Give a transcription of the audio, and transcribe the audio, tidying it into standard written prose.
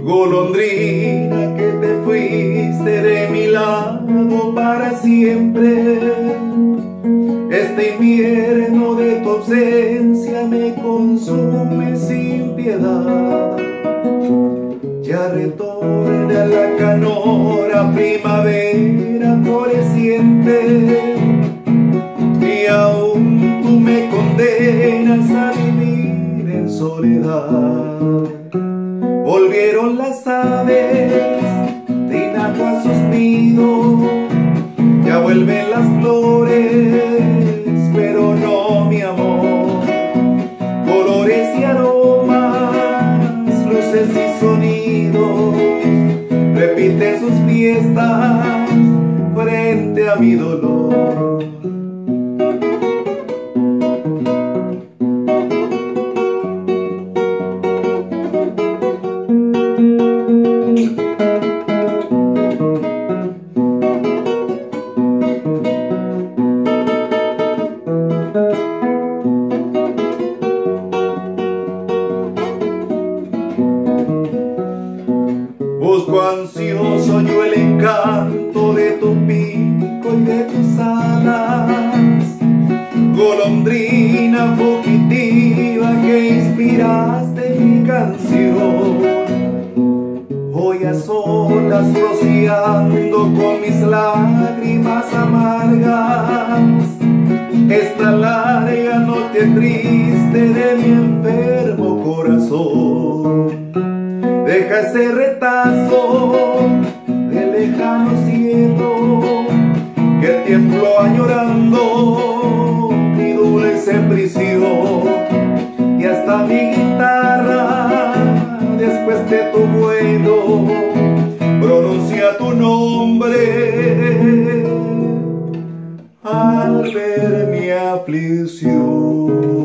Golondrina que te fuiste de mi lado para siempre, este invierno de tu ausencia me consume sin piedad. Ya retorna la canora primavera floreciente y aún tú me condenas a vivir en soledad. Volvieron las aves trinando a sus nidos, ya vuelven las flores, pero no mi amor. Colores y aromas, luces y sonidos, repiten sus fiestas frente a mi dolor. Busco ansioso yo el encanto de tu pico y de tus alas, golondrina fugitiva que inspiraste mi canción. Voy a solas rociando con mis lágrimas amargas esta larga noche triste de mi enfermo corazón. Deja ese retazo de lejano cielo que el tiempo añorando mi dulce prisión, y hasta mi guitarra después de tu vuelo pronuncia tu nombre al ver mi aflicción.